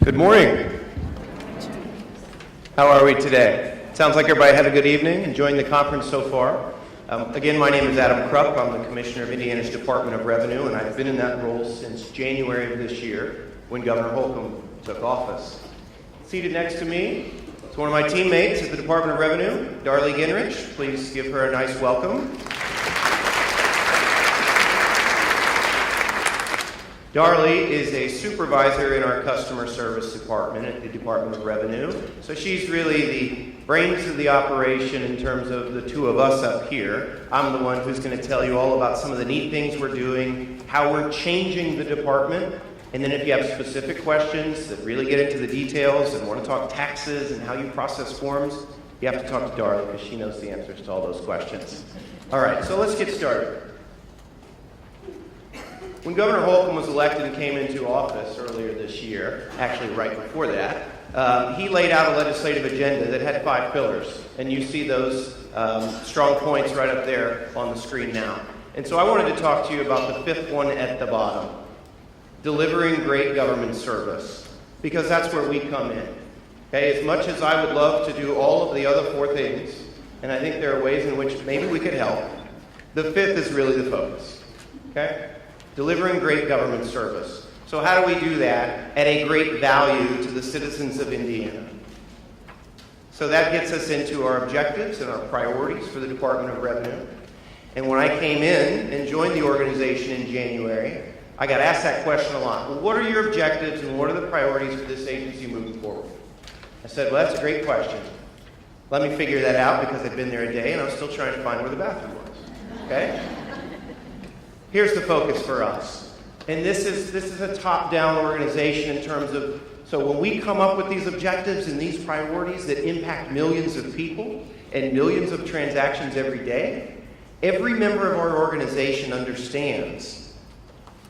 Good morning. How are we today? Sounds like everybody had a good evening, enjoying the conference so far. Again, my name is Adam Krupp. I'm the Commissioner of Indiana's Department of Revenue, and I've been in that role since January of this year when Governor Holcomb took office. Seated next to me is one of my teammates at the Department of Revenue, Darlie Gingrich. Please give her a nice welcome. Darlie is a supervisor in our customer service department at the Department of Revenue. So she's really the brains of the operation in terms of the two of us up here. I'm the one who's going to tell you all about some of the neat things we're doing, how we're changing the department, and then if you have specific questions that really get into the details and want to talk taxes and how you process forms, you have to talk to Darlie because she knows the answers to all those questions. All right, so let's get started. When Governor Holcomb was elected and came into office earlier this year, actually right before that, he laid out a legislative agenda that had 5 pillars. And you see those strong points right up there on the screen now. And so I wanted to talk to you about the 5th one at the bottom, delivering great government service, because that's where we come in. Okay, as much as I would love to do all of the other 4 things, and I think there are ways in which maybe we could help, the 5th is really the focus. Okay? Delivering great government service. So how do we do that at a great value to the citizens of Indiana? So that gets us into our objectives and our priorities for the Department of Revenue. And when I came in and joined the organization in January, I got asked that question a lot. Well, what are your objectives and what are the priorities for this agency moving forward? I said, well, that's a great question. Let me figure that out because I'd been there a day and I was still trying to find where the bathroom was. Okay? Here's the focus for us. And this is a top-down organization in terms of, so when we come up with these objectives and these priorities that impact millions of people and millions of transactions every day, every member of our organization understands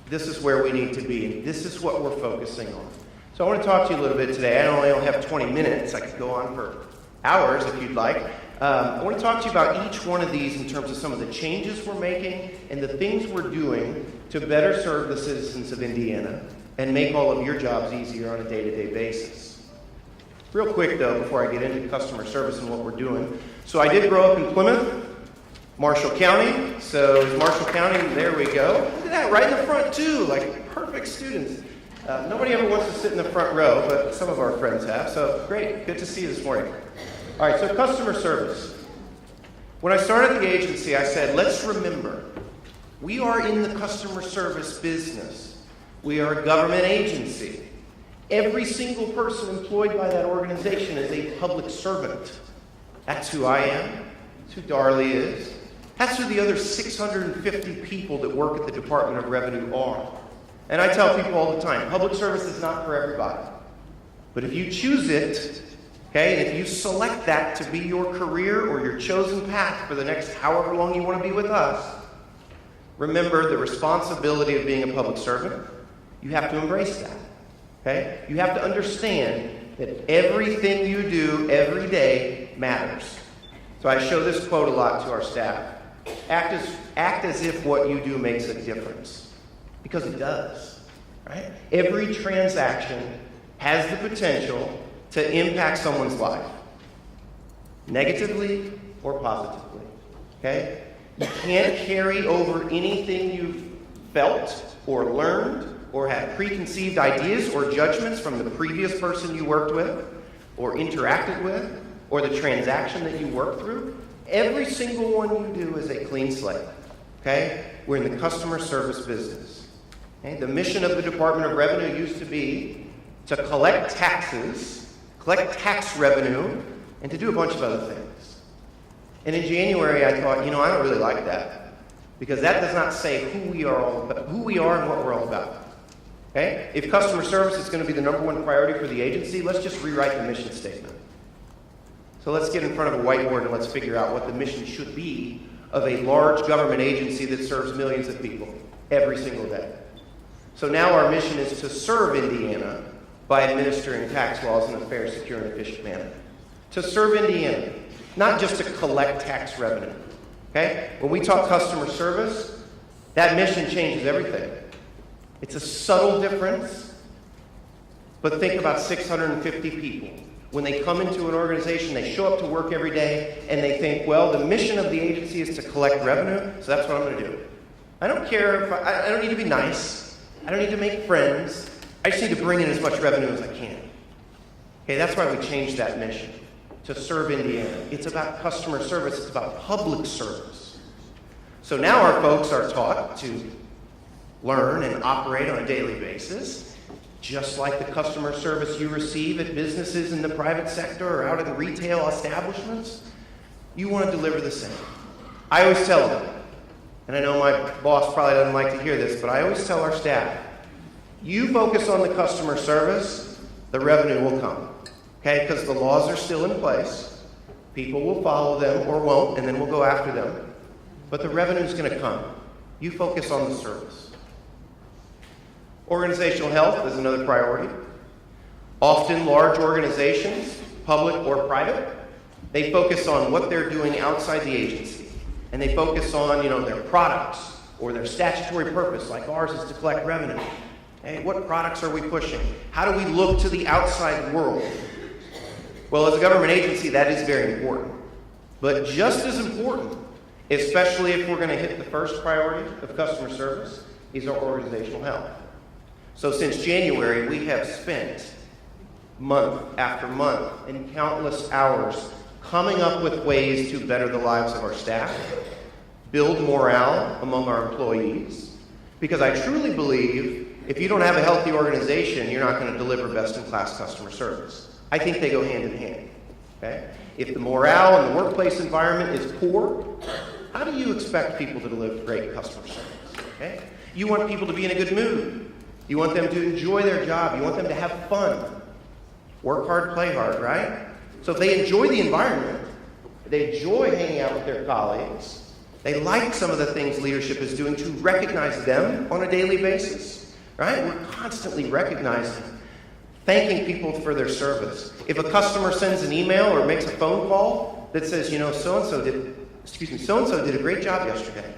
this is where we need to be. And this is what we're focusing on. So I want to talk to you a little bit today. I only have 20 minutes. I could go on for hours if you'd like. I want to talk to you about each one of these in terms of some of the changes we're making and the things we're doing to better serve the citizens of Indiana and make all of your jobs easier on a day-to-day basis. Real quick, though, before I get into customer service and what we're doing. So I did grow up in Plymouth, Marshall County. So Marshall County, there we go. Look at that, right in the front, too, like perfect students. Nobody ever wants to sit in the front row, but some of our friends have. So great, good to see you this morning. All right, so customer service. When I started the agency, I said, let's remember, we are in the customer service business. We are a government agency. Every single person employed by that organization is a public servant. That's who I am. That's who Darlie is. That's who the other 650 people that work at the Department of Revenue are. And I tell people all the time, public service is not for everybody. But if you choose it, okay, and if you select that to be your career or your chosen path for the next however long you want to be with us, remember the responsibility of being a public servant. You have to embrace that. Okay? You have to understand that everything you do every day matters. So I show this quote a lot to our staff. Act as if what you do makes a difference. Because it does. Right? Every transaction has the potential to impact someone's life, negatively or positively, okay? You can't carry over anything you've felt or learned or had preconceived ideas or judgments from the previous person you worked with or interacted with or the transaction that you worked through. Every single one you do is a clean slate, okay? We're in the customer service business. Okay? The mission of the Department of Revenue used to be to collect taxes, collect tax revenue, and to do a bunch of other things. And in January, I thought, I don't really like that, because that does not say who we are and what we're all about. Okay? If customer service is going to be the number one priority for the agency, let's just rewrite the mission statement. So let's get in front of a whiteboard and let's figure out what the mission should be of a large government agency that serves millions of people every single day. So now our mission is to serve Indiana by administering tax laws in a fair, secure, and efficient manner. To serve Indiana, not just to collect tax revenue. Okay? When we talk customer service, that mission changes everything. It's a subtle difference, But think about 650 people. When they come into an organization, they show up to work every day, and they think, well, the mission of the agency is to collect revenue, so that's what I'm going to do. I don't care if I don't need to be nice. I don't need to make friends. I just need to bring in as much revenue as I can. Okay, that's why we changed that mission to serve Indiana. It's about customer service. It's about public service. So now our folks are taught to learn and operate on a daily basis, just like the customer service you receive at businesses in the private sector or out in retail establishments. You want to deliver the same. I always tell them, and I know my boss probably doesn't like to hear this, but I always tell our staff, you focus on the customer service, the revenue will come. Okay, because the laws are still in place. People will follow them or won't, and then we'll go after them. But the revenue is going to come. You focus on the service. Organizational health is another priority. Often large organizations, public or private, they focus on what they're doing outside the agency. And they focus on, their products or their statutory purpose, like ours is to collect revenue. Hey, what products are we pushing? How do we look to the outside world? Well, as a government agency, that is very important. But just as important, especially if we're going to hit the first priority of customer service, is our organizational health. So since January, we have spent month after month and countless hours coming up with ways to better the lives of our staff, build morale among our employees, because I truly believe if you don't have a healthy organization, you're not going to deliver best-in-class customer service. I think they go hand in hand. Okay? If the morale in the workplace environment is poor, how do you expect people to deliver great customer service? Okay? You want people to be in a good mood. You want them to enjoy their job. You want them to have fun. Work hard, play hard, right? So if they enjoy the environment, they enjoy hanging out with their colleagues, they like some of the things leadership is doing to recognize them on a daily basis, right? We're constantly recognizing, thanking people for their service. If a customer sends an email or makes a phone call that says, so-and-so did a great job yesterday.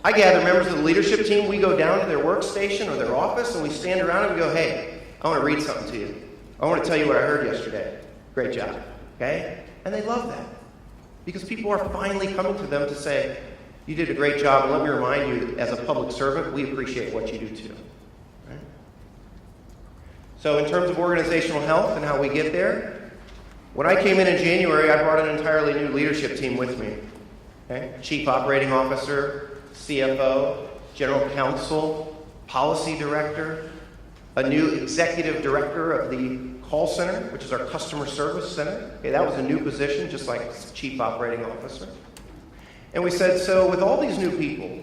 I gather members of the leadership team, we go down to their workstation or their office and we stand around and we go, hey, I want to read something to you. I want to tell you what I heard yesterday. Great job. Okay? And they love that. Because people are finally coming to them to say, you did a great job, and let me remind you, as a public servant, we appreciate what you do too. Right? So in terms of organizational health and how we get there, when I came in January, I brought an entirely new leadership team with me. Okay? Chief Operating Officer, CFO, General Counsel, Policy Director, a new Executive Director of the Call Center, which is our Customer Service Center. Okay, that was a new position, just like Chief Operating Officer. And we said, so with all these new people,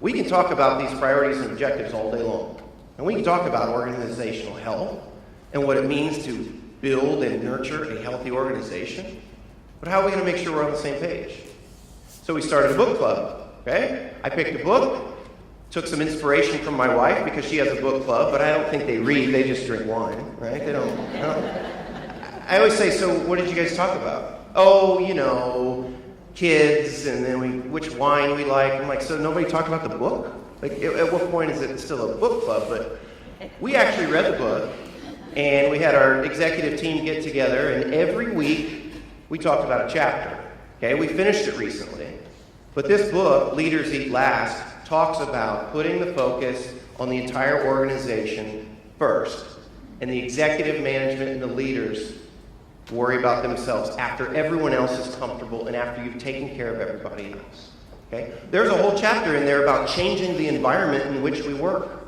we can talk about these priorities and objectives all day long. And we can talk about organizational health and what it means to build and nurture a healthy organization. But how are we going to make sure we're on the same page? So we started a book club. Okay? I picked a book, took some inspiration from my wife because she has a book club, but I don't think they read, they just drink wine, right? They don't. I always say, so what did you guys talk about? Oh, kids, and then which wine we like. I'm like, so nobody talked about the book? Like, at what point is it still a book club? But we actually read the book, and we had our executive team get together, and every week we talked about a chapter. Okay? We finished it recently. But this book, Leaders Eat Last, talks about putting the focus on the entire organization first, and the executive management and the leaders worry about themselves after everyone else is comfortable and after you've taken care of everybody else. Okay? There's a whole chapter in there about changing the environment in which we work.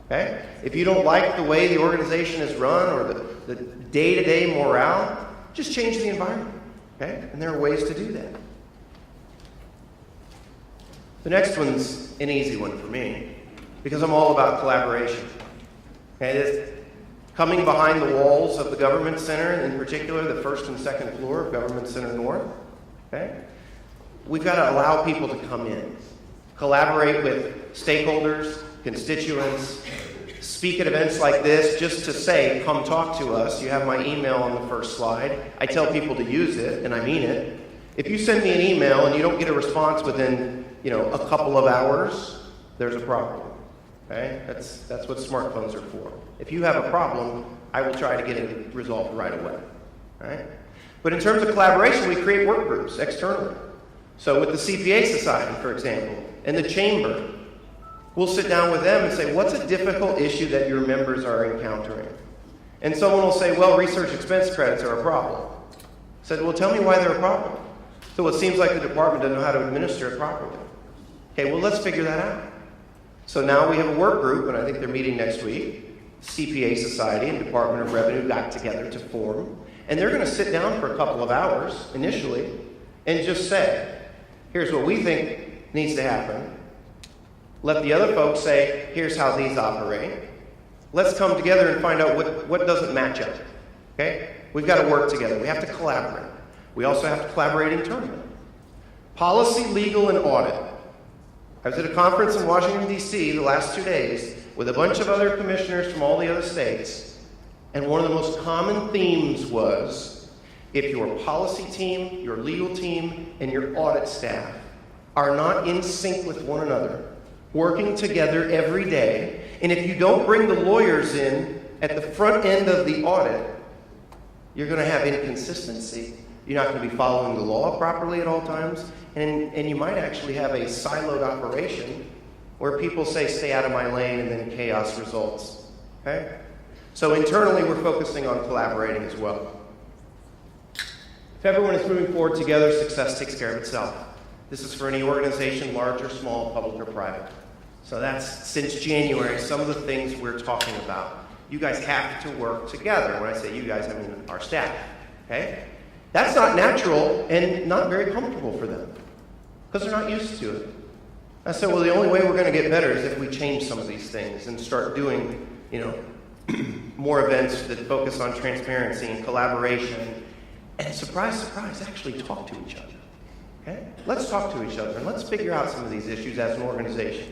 Okay? If you don't like the way the organization is run or the day-to-day morale, just change the environment. Okay? And there are ways to do that. The next one's an easy one for me, because I'm all about collaboration. Okay, coming behind the walls of the Government Center, and in particular the first and second floor of Government Center North, okay, we've got to allow people to come in, collaborate with stakeholders, constituents, speak at events like this just to say, come talk to us. You have my email on the first slide. I tell people to use it, and I mean it. If you send me an email and you don't get a response within a couple of hours, there's a problem. Okay? That's what smartphones are for. If you have a problem, I will try to get it resolved right away. Right? But in terms of collaboration, we create work groups externally. So with the CPA Society, for example, and the Chamber, we'll sit down with them and say, what's a difficult issue that your members are encountering? And someone will say, well, research expense credits are a problem. I said, well, tell me why they're a problem. So it seems like the department doesn't know how to administer it properly. Okay, well, let's figure that out. So now we have a work group, and I think they're meeting next week. CPA Society and Department of Revenue got together to form. And they're going to sit down for a couple of hours initially and just say, here's what we think needs to happen. Let the other folks say, here's how these operate. Let's come together and find out what doesn't match up. Okay? We've got to work together. We have to collaborate. We also have to collaborate internally. Policy, legal, and audit. I was at a conference in Washington, D.C. the last 2 days with a bunch of other commissioners from all the other states, and one of the most common themes was if your policy team, your legal team, and your audit staff are not in sync with one another, working together every day, and if you don't bring the lawyers in at the front end of the audit, you're going to have inconsistency. You're not going to be following the law properly at all times, and you might actually have a siloed operation where people say, stay out of my lane, and then chaos results. Okay? So internally, we're focusing on collaborating as well. If everyone is moving forward together, success takes care of itself. This is for any organization, large or small, public or private. So that's, since January, some of the things we're talking about. You guys have to work together. When I say you guys, I mean our staff. Okay? That's not natural and not very comfortable for them because they're not used to it. I said, well, the only way we're going to get better is if we change some of these things and start doing, more events that focus on transparency and collaboration. And surprise, surprise, actually talk to each other. Okay? Let's talk to each other and let's figure out some of these issues as an organization.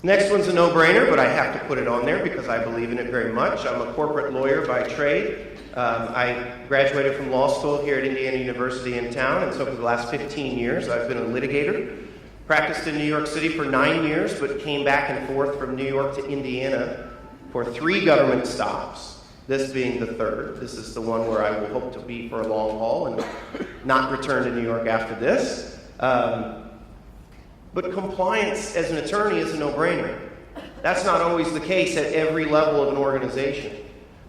Next one's a no-brainer, but I have to put it on there because I believe in it very much. I'm a corporate lawyer by trade. I graduated from law school here at Indiana University in town, and so for the last 15 years I've been a litigator. Practiced in New York City for 9 years, but came back and forth from New York to Indiana for 3 government stops, this being the 3rd. This is the one where I will hope to be for a long haul and not return to New York after this. But compliance as an attorney is a no-brainer. That's not always the case at every level of an organization.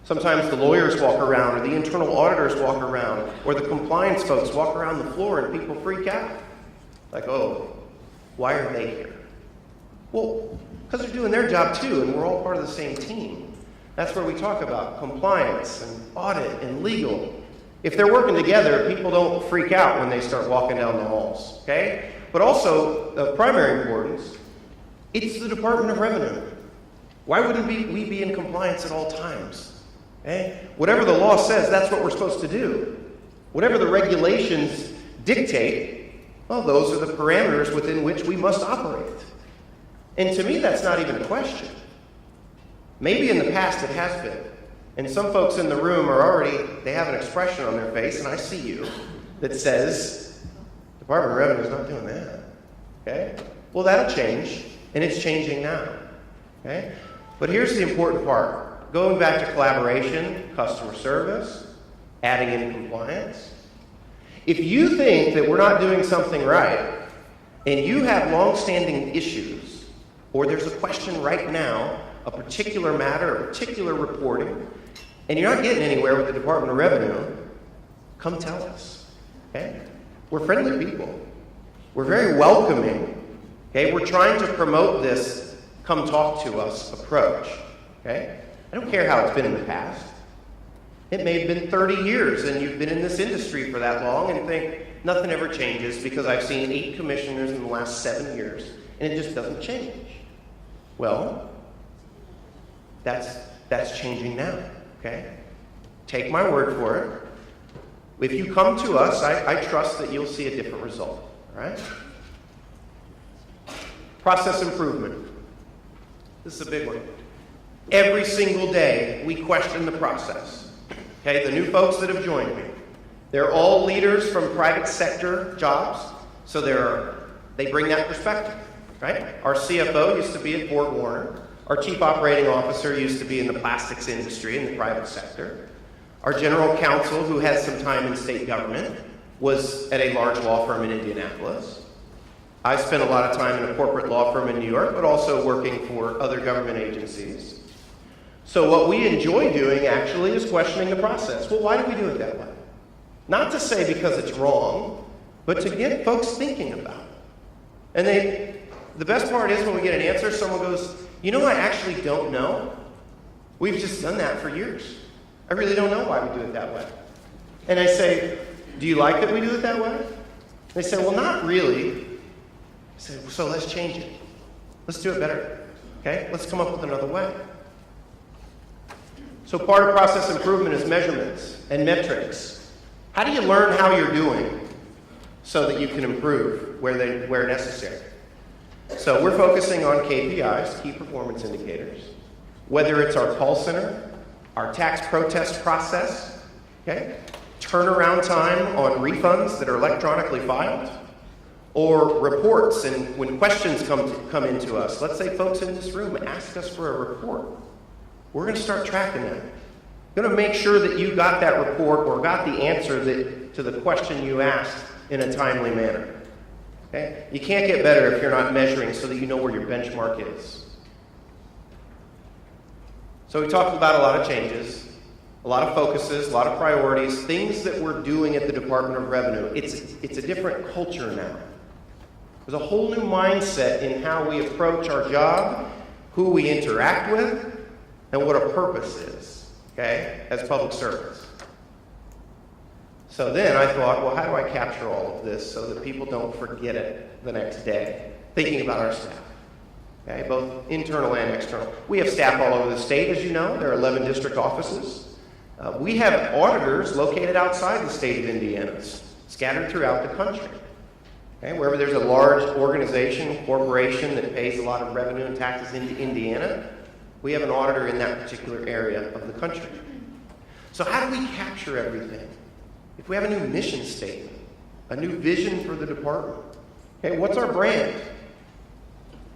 Sometimes the lawyers walk around, or the internal auditors walk around, or the compliance folks walk around the floor and people freak out. Like, oh, why are they here? Well, because they're doing their job too, and we're all part of the same team. That's where we talk about compliance and audit and legal. If they're working together, people don't freak out when they start walking down the halls, okay? But also, of primary importance, it's the Department of Revenue. Why wouldn't we be in compliance at all times? Okay? Whatever the law says, that's what we're supposed to do. Whatever the regulations dictate, well, those are the parameters within which we must operate. And to me, that's not even a question. Maybe in the past it has been. And some folks in the room they have an expression on their face, and I see you, that says, Department of Revenue is not doing that. Okay? Well, that'll change, and it's changing now. Okay? But here's the important part. Going back to collaboration, customer service, adding in compliance. If you think that we're not doing something right, and you have long-standing issues, or there's a question right now, a particular matter, a particular reporting, and you're not getting anywhere with the Department of Revenue, come tell us. Okay? We're friendly people. We're very welcoming. Okay? We're trying to promote this come talk to us approach. Okay? I don't care how it's been in the past. It may have been 30 years and you've been in this industry for that long and think nothing ever changes because I've seen 8 commissioners in the last 7 years and it just doesn't change. Well, that's changing now. Okay? Take my word for it. If you come to us, I trust that you'll see a different result. All right? Process improvement. This is a big one. Every single day, we question the process. Okay, the new folks that have joined me, they're all leaders from private sector jobs, so they bring that perspective. right? Our CFO used to be at Ford Warner. Our chief operating officer used to be in the plastics industry in the private sector. Our general counsel, who had some time in state government, was at a large law firm in Indianapolis. I spent a lot of time in a corporate law firm in New York, but also working for other government agencies. So what we enjoy doing, actually, is questioning the process. Well, why do we do it that way? Not to say because it's wrong, but to get folks thinking about it. And the best part is when we get an answer, someone goes, you know, I actually don't know. We've just done that for years. I really don't know why we do it that way. And I say, do you like that we do it that way? They say, well, not really. I say, so let's change it. Let's do it better. Okay? Let's come up with another way. So part of process improvement is measurements and metrics. How do you learn how you're doing so that you can improve where necessary? So we're focusing on KPIs, key performance indicators, whether it's our call center, our tax protest process, okay, turnaround time on refunds that are electronically filed, or reports, and when questions come into us. Let's say folks in this room ask us for a report. We're going to start tracking that. We're going to make sure that you got that report or got the answer to the question you asked in a timely manner. Okay? You can't get better if you're not measuring so that you know where your benchmark is. So we talked about a lot of changes, a lot of focuses, a lot of priorities, things that we're doing at the Department of Revenue. It's a different culture now. There's a whole new mindset in how we approach our job, who we interact with, and what our purpose is, okay, as public servants. So then I thought, well, how do I capture all of this so that people don't forget it the next day, thinking about our staff, okay, both internal and external. We have staff all over the state, as you know. There are 11 district offices. We have auditors located outside the state of Indiana, scattered throughout the country. Okay, wherever there's a large organization, corporation that pays a lot of revenue and taxes into Indiana, we have an auditor in that particular area of the country. So how do we capture everything? If we have a new mission statement, a new vision for the department, okay, what's our brand?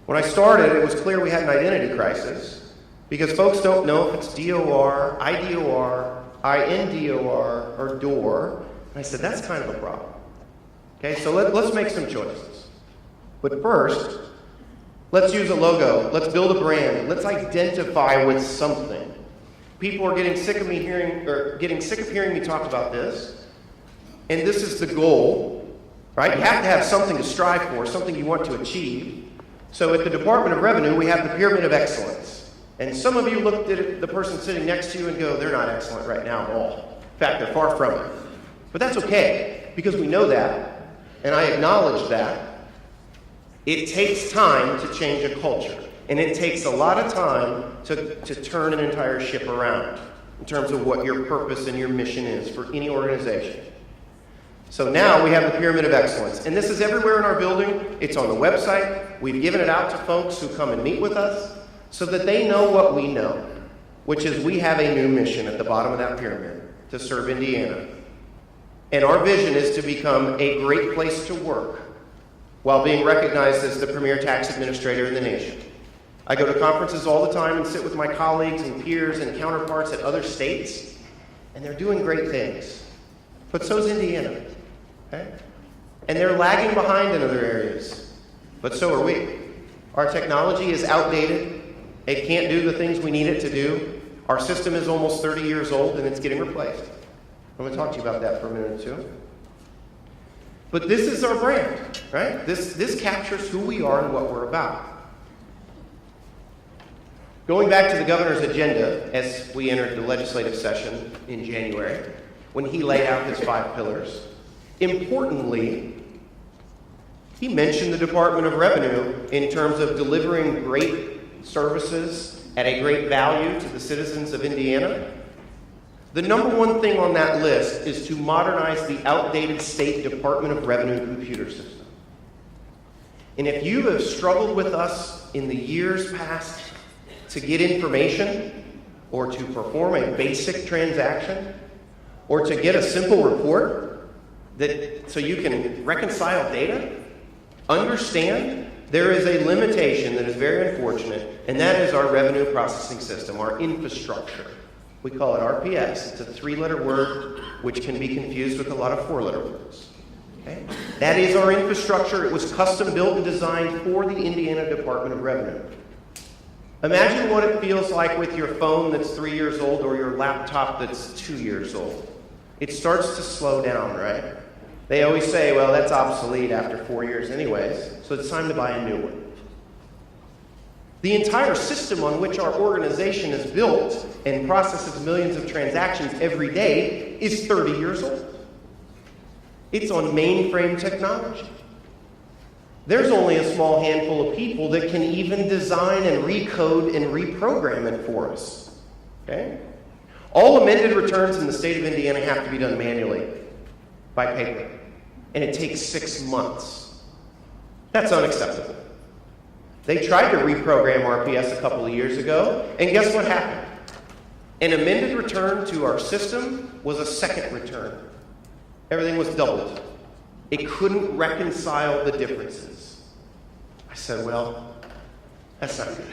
When I started, it was clear we had an identity crisis because folks don't know if it's DOR, IDOR, INDOR, or DOR. And I said, that's kind of a problem. Okay, so let's make some choices. But first, let's use a logo. Let's build a brand. Let's identify with something. People are getting sick of hearing me talk about this. And this is the goal, right? You have to have something to strive for, something you want to achieve. So at the Department of Revenue, we have the Pyramid of Excellence. And some of you looked at the person sitting next to you and go, they're not excellent right now at all. In fact, they're far from it. But that's okay, because we know that. And I acknowledge that. It takes time to change a culture. And it takes a lot of time to turn an entire ship around in terms of what your purpose and your mission is for any organization. So now we have the Pyramid of Excellence. And this is everywhere in our building. It's on the website. We've given it out to folks who come and meet with us so that they know what we know, which is we have a new mission at the bottom of that pyramid to serve Indiana. And our vision is to become a great place to work while being recognized as the premier tax administrator in the nation. I go to conferences all the time and sit with my colleagues and peers and counterparts at other states, and they're doing great things. But so's Indiana, okay? And they're lagging behind in other areas, but so are we. Our technology is outdated. It can't do the things we need it to do. Our system is almost 30 years old, and it's getting replaced. I'm going to talk to you about that for a minute or two. But this is our brand, right? This captures who we are and what we're about. Going back to the governor's agenda as we entered the legislative session in January, when he laid out his 5 pillars, importantly, he mentioned the Department of Revenue in terms of delivering great services at a great value to the citizens of Indiana. The number one thing on that list is to modernize the outdated state Department of Revenue computer system. And if you have struggled with us in the years past to get information or to perform a basic transaction or to get a simple report so you can reconcile data, understand there is a limitation that is very unfortunate, and that is our revenue processing system, our infrastructure. We call it RPS. It's a 3-letter word which can be confused with a lot of 4-letter words. Okay? That is our infrastructure. It was custom built and designed for the Indiana Department of Revenue. Imagine what it feels like with your phone that's 3 years old or your laptop that's 2 years old. It starts to slow down, right? They always say, well, that's obsolete after 4 years anyways, so it's time to buy a new one. The entire system on which our organization is built and processes millions of transactions every day is 30 years old. It's on mainframe technology. There's only a small handful of people that can even design and recode and reprogram it for us. Okay? All amended returns in the state of Indiana have to be done manually by paper, and it takes 6 months. That's unacceptable. They tried to reprogram RPS a couple of years ago, and guess what happened? An amended return to our system was a second return. Everything was doubled. It couldn't reconcile the differences. I said, well, that's not good.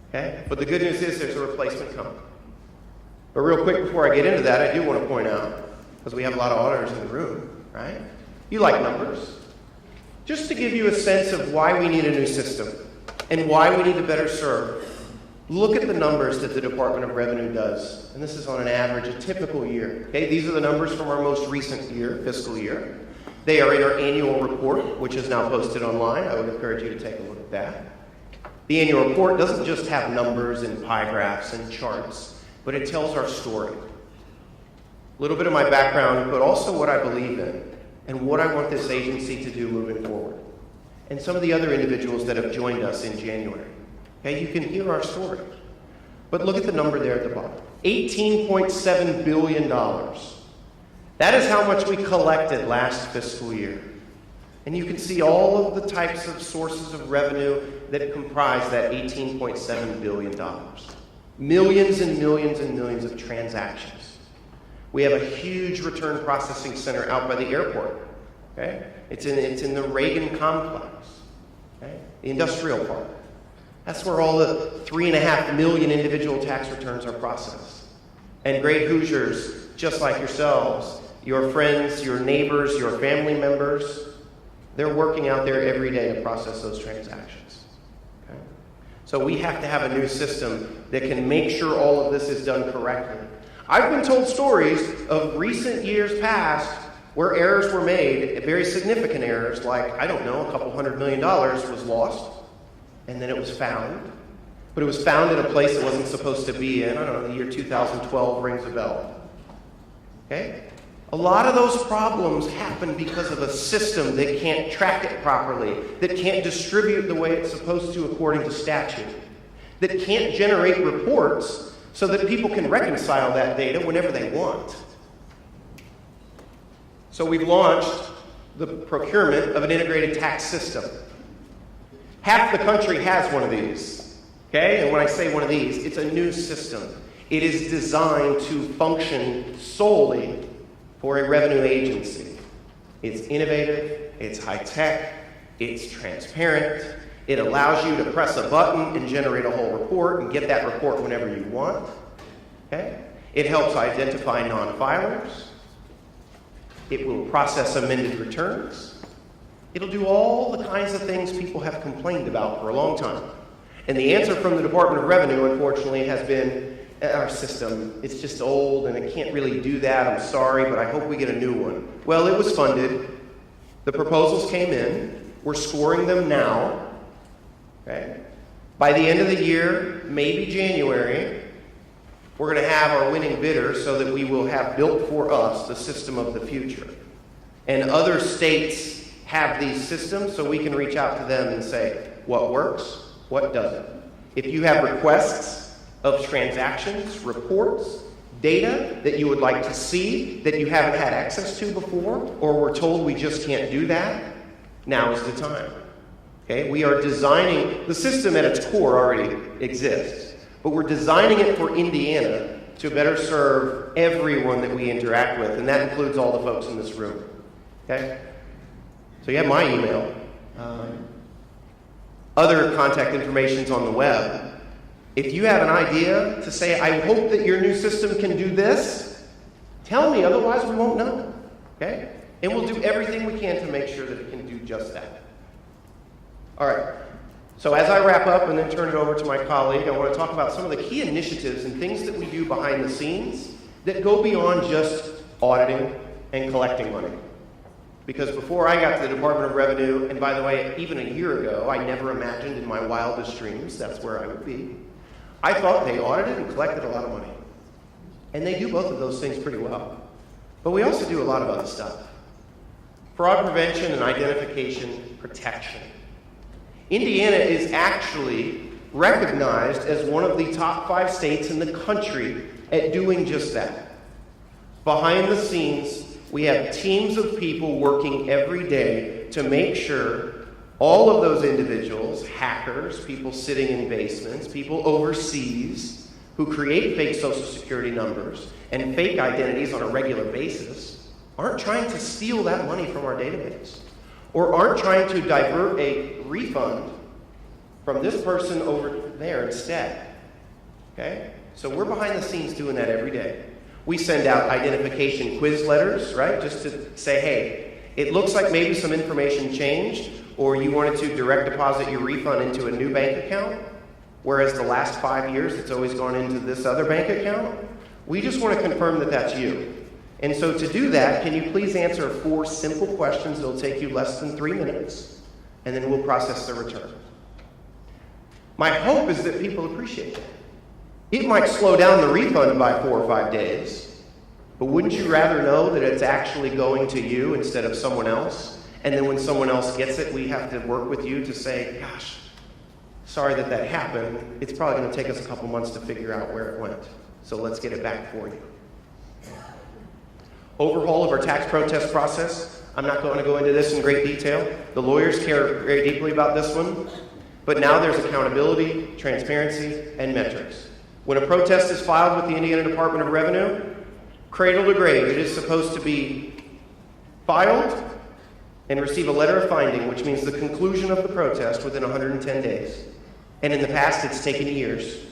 Okay? But the good news is there's a replacement coming. But real quick before I get into that, I do want to point out, because we have a lot of auditors in the room, right? You like numbers. Just to give you a sense of why we need a new system and why we need to better serve, look at the numbers that the Department of Revenue does. And this is on an average, a typical year. Okay, these are the numbers from our most recent year, fiscal year. They are in our annual report, which is now posted online. I would encourage you to take a look at that. The annual report doesn't just have numbers and pie graphs and charts, but it tells our story. A little bit of my background, but also what I believe in and what I want this agency to do moving forward. And some of the other individuals that have joined us in January. Okay, you can hear our story. But look at the number there at the bottom. $18.7 billion. That is how much we collected last fiscal year. And you can see all of the types of sources of revenue that comprise that $18.7 billion. Millions and millions and millions of transactions. We have a huge return processing center out by the airport. Okay? It's in the Reagan complex, okay? The industrial park. That's where all the 3.5 million individual tax returns are processed. And great Hoosiers, just like yourselves, your friends, your neighbors, your family members, they're working out there every day to process those transactions. Okay? So we have to have a new system that can make sure all of this is done correctly. I've been told stories of recent years past where errors were made, very significant errors, like, I don't know, a couple $100 million was lost, and then it was found. But it was found in a place it wasn't supposed to be in. I don't know, the year 2012 rings a bell. Okay? A lot of those problems happen because of a system that can't track it properly, that can't distribute the way it's supposed to according to statute, that can't generate reports so that people can reconcile that data whenever they want. So we've launched the procurement of an integrated tax system. Half the country has one of these, okay? And when I say one of these, it's a new system. It is designed to function solely for a revenue agency. It's innovative, it's high-tech, it's transparent, it allows you to press a button and generate a whole report and get that report whenever you want. Okay? It helps identify non-filers. It will process amended returns. It'll do all the kinds of things people have complained about for a long time. And the answer from the Department of Revenue, unfortunately, has been, our system, it's just old and it can't really do that. I'm sorry, but I hope we get a new one. Well, it was funded. The proposals came in. We're scoring them now. Okay? By the end of the year, maybe January, we're going to have our winning bidder so that we will have built for us the system of the future. And other states have these systems, so we can reach out to them and say, what works, what doesn't. If you have requests of transactions, reports, data that you would like to see that you haven't had access to before, or we're told we just can't do that, now is the time. Okay? We are designing, the system at its core already exists, but we're designing it for Indiana to better serve everyone that we interact with, and that includes all the folks in this room. Okay? So you have my email. other contact information's on the web. If you have an idea to say, I hope that your new system can do this, tell me, otherwise we won't know, okay? And we'll do everything we can to make sure that it can do just that. All right, so as I wrap up and then turn it over to my colleague, I want to talk about some of the key initiatives and things that we do behind the scenes that go beyond just auditing and collecting money. Because before I got to the Department of Revenue, and by the way, even a year ago, I never imagined in my wildest dreams that's where I would be. I thought they audited and collected a lot of money. And they do both of those things pretty well. But we also do a lot of other stuff. Fraud prevention and identification protection. Indiana is actually recognized as one of the top 5 states in the country at doing just that. Behind the scenes, we have teams of people working every day to make sure all of those individuals, hackers, people sitting in basements, people overseas who create fake social security numbers and fake identities on a regular basis, aren't trying to steal that money from our database or aren't trying to divert a refund from this person over there instead. Okay? So we're behind the scenes doing that every day. We send out identification quiz letters, right? Just to say, hey, it looks like maybe some information changed, or you wanted to direct deposit your refund into a new bank account, whereas the last 5 years it's always gone into this other bank account. We just want to confirm that that's you. And so to do that, can you please answer 4 simple questions that'll take you less than 3 minutes, and then we'll process the return. My hope is that people appreciate that. It might slow down the refund by 4 or 5 days, but wouldn't you rather know that it's actually going to you instead of someone else? And then when someone else gets it, we have to work with you to say, gosh, sorry that that happened. It's probably going to take us a couple months to figure out where it went. So let's get it back for you. Overhaul of our tax protest process. I'm not going to go into this in great detail. The lawyers care very deeply about this one. But now there's accountability, transparency, and metrics. When a protest is filed with the Indiana Department of Revenue, cradle to grave, it is supposed to be filed and receive a letter of finding, which means the conclusion of the protest within 110 days. And in the past, it's taken years.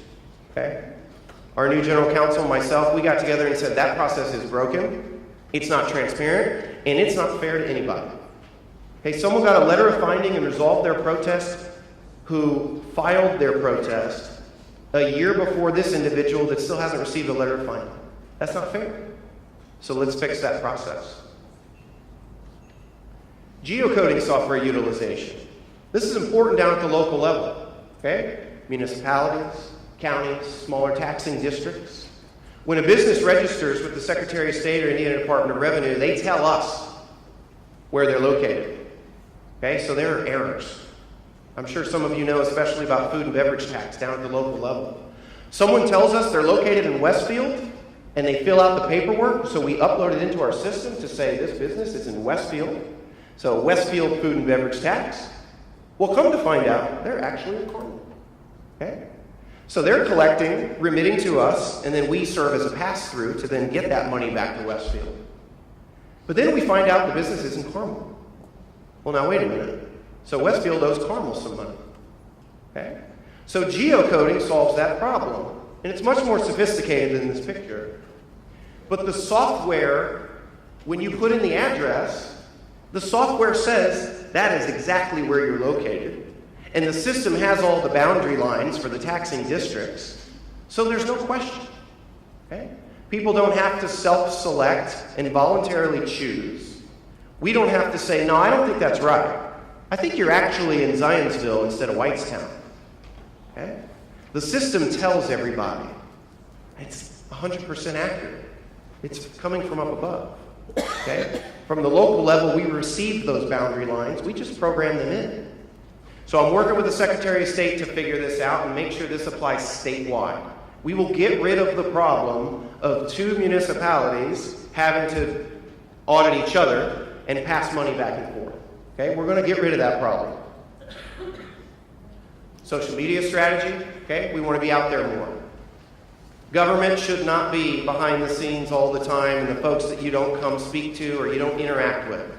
Okay? Our new general counsel and myself, we got together and said that process is broken, it's not transparent, and it's not fair to anybody. Okay, someone got a letter of finding and resolved their protest who filed their protest a year before this individual that still hasn't received a letter of finding. That's not fair. So let's fix that process. Geocoding software utilization. This is important down at the local level. Okay? Municipalities, counties, smaller taxing districts. When a business registers with the Secretary of State or Indiana Department of Revenue, they tell us where they're located. Okay? So there are errors. I'm sure some of you know especially about food and beverage tax down at the local level. Someone tells us they're located in Westfield, and they fill out the paperwork, so we upload it into our system to say this business is in Westfield. So Westfield food and beverage tax. Well, come to find out, they're actually in Cornwall. Okay? So they're collecting, remitting to us, and then we serve as a pass-through to then get that money back to Westfield. But then we find out the business is in Cornwall. Well, now wait a minute. So Westfield owes Carmel some money. Okay? So geocoding solves that problem. And it's much more sophisticated than this picture. But the software, when you put in the address, the software says that is exactly where you're located. And the system has all the boundary lines for the taxing districts. So there's no question. Okay? People don't have to self-select and voluntarily choose. We don't have to say, no, I don't think that's right. I think you're actually in Zionsville instead of Whitestown. Okay? The system tells everybody. It's 100% accurate. It's coming from up above. Okay? From the local level, we receive those boundary lines. We just program them in. So I'm working with the Secretary of State to figure this out and make sure this applies statewide. We will get rid of the problem of 2 municipalities having to audit each other and pass money back and forth. Okay, we're going to get rid of that problem. Social media strategy, okay, we want to be out there more. Government should not be behind the scenes all the time and the folks that you don't come speak to or you don't interact with.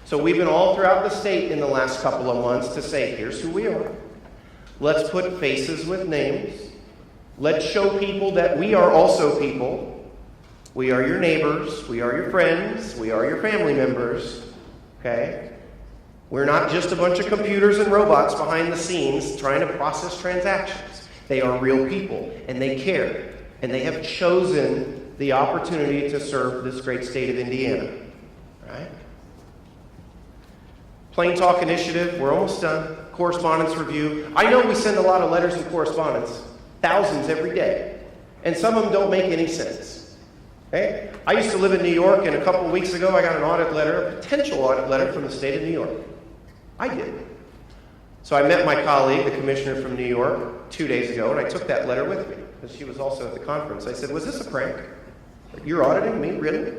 So we've been all throughout the state in the last couple of months to say, here's who we are. Let's put faces with names. Let's show people that we are also people. We are your neighbors. We are your friends. We are your family members. Okay? We're not just a bunch of computers and robots behind the scenes trying to process transactions. They are real people, and they care. And they have chosen the opportunity to serve this great state of Indiana. Right? Plain Talk Initiative, we're almost done. Correspondence review. I know we send a lot of letters and correspondence, thousands every day, and some of them don't make any sense. Okay? I used to live in New York, and a couple of weeks ago I got an audit letter, a potential audit letter from the state of New York. I did. So I met my colleague, the commissioner from New York, 2 days ago, and I took that letter with me, because she was also at the conference. I said, was this a prank? You're auditing me? Really?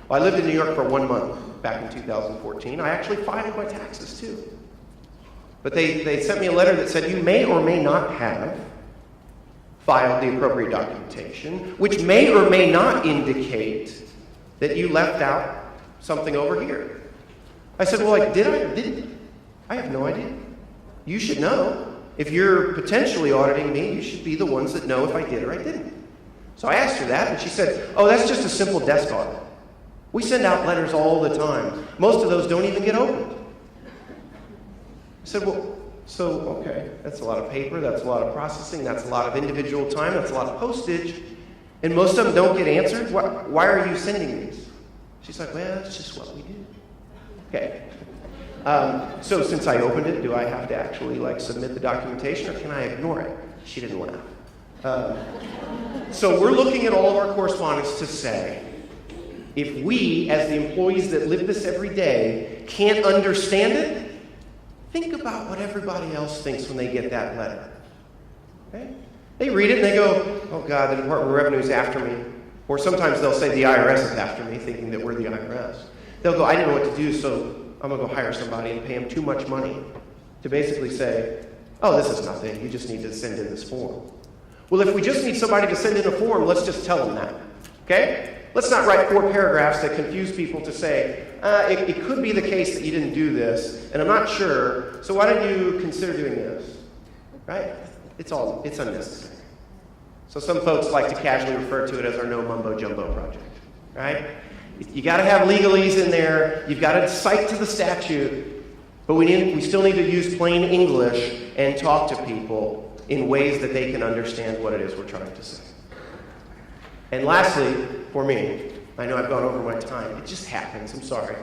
Well, I lived in New York for 1 month back in 2014. I actually filed my taxes, too. But they sent me a letter that said, you may or may not have filed the appropriate documentation, which may or may not indicate that you left out something over here. I said, well, did I? Didn't. I have no idea. You should know. If you're potentially auditing me, you should be the ones that know if I did or I didn't. So I asked her that, and she said, oh, that's just a simple desk audit. We send out letters all the time. Most of those don't even get opened. I said, well, so, okay, that's a lot of paper, that's a lot of processing, that's a lot of individual time, that's a lot of postage, and most of them don't get answered? Why are you sending these? She's like, well, it's just what we do. Okay. So since I opened it, do I have to actually submit the documentation, or can I ignore it? She didn't laugh. So we're looking at all of our correspondence to say, if we, as the employees that live this every day, can't understand it, think about what everybody else thinks when they get that letter. Okay? They read it and they go, oh God, the Department of Revenue is after me. Or sometimes they'll say the IRS is after me, thinking that we're the IRS. They'll go, I didn't know what to do, so I'm going to go hire somebody and pay them too much money to basically say, oh, this is nothing. You just need to send in this form. Well, if we just need somebody to send in a form, let's just tell them that. Okay? Let's not write 4 paragraphs that confuse people to say, it could be the case that you didn't do this, and I'm not sure, so why don't you consider doing this? Right? It's unnecessary. So some folks like to casually refer to it as our no mumbo jumbo project. Right? You got to have legalese in there. You've got to cite to the statute, but we still need to use plain English and talk to people in ways that they can understand what it is we're trying to say. And lastly, for me, I know I've gone over my time. It just happens. I'm sorry.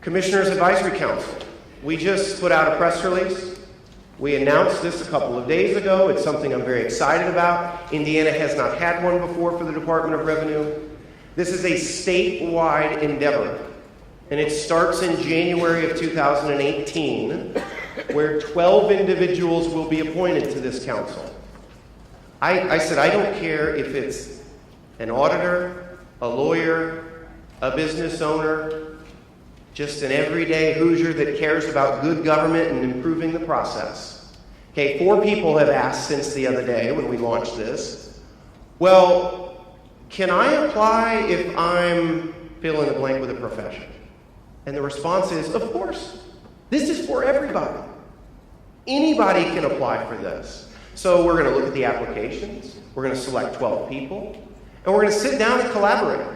Commissioners Advisory Council. We just put out a press release. We announced this a couple of days ago. It's something I'm very excited about. Indiana has not had one before for the Department of Revenue. This is a statewide endeavor, and it starts in January of 2018, where 12 individuals will be appointed to this council. I said, I don't care if it's an auditor, a lawyer, a business owner, just an everyday Hoosier that cares about good government and improving the process. Okay, 4 people have asked since the other day when we launched this, well, can I apply if I'm fill in the blank with a profession? And the response is, of course. This is for everybody. Anybody can apply for this. So we're going to look at the applications. We're going to select 12 people. And we're going to sit down and collaborate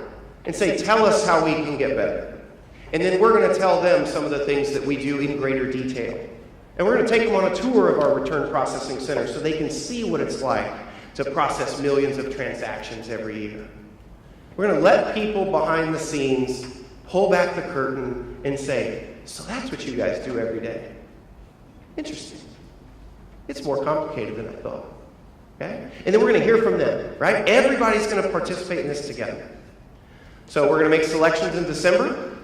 and say, tell us how we can get better. And then we're going to tell them some of the things that we do in greater detail. And we're going to take them on a tour of our return processing center so they can see what it's like to process millions of transactions every year. We're going to let people behind the scenes pull back the curtain and say, so that's what you guys do every day. Interesting. It's more complicated than I thought. Okay? And then we're going to hear from them, right? Everybody's going to participate in this together. So we're going to make selections in December.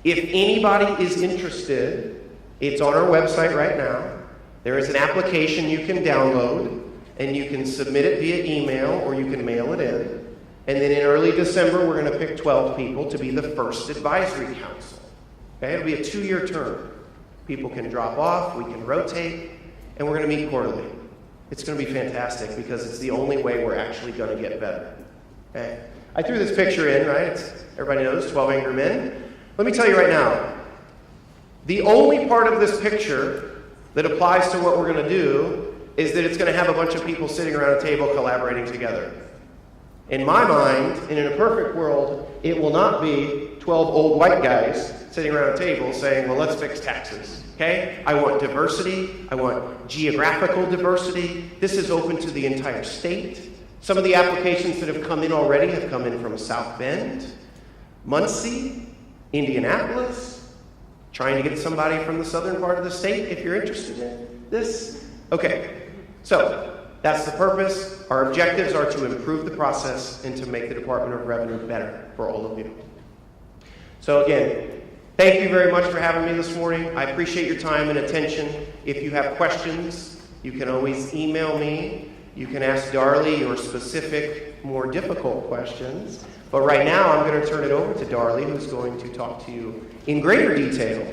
If anybody is interested, it's on our website right now. There is an application you can download, and you can submit it via email or you can mail it in. And then in early December, we're going to pick 12 people to be the first advisory council. Okay? It'll be a 2-year term. People can drop off, we can rotate, and we're going to meet quarterly. It's going to be fantastic because it's the only way we're actually going to get better. Okay? I threw this picture in, right? Everybody knows 12 Angry Men. Let me tell you right now, the only part of this picture that applies to what we're going to do is that it's going to have a bunch of people sitting around a table collaborating together. In my mind, and in a perfect world, it will not be 12 old white guys sitting around a table saying, well, let's fix taxes. Okay? I want diversity. I want geographical diversity. This is open to the entire state. Some of the applications that have come in already have come in from South Bend, Muncie, Indianapolis, trying to get somebody from the southern part of the state if you're interested in this. Okay, so that's the purpose. Our objectives are to improve the process and to make the Department of Revenue better for all of you. So again, thank you very much for having me this morning. I appreciate your time and attention. If you have questions, you can always email me. You can ask Darlie your specific, more difficult questions. But right now, I'm going to turn it over to Darlie, who's going to talk to you in greater detail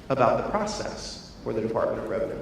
about the process for the Department of Revenue.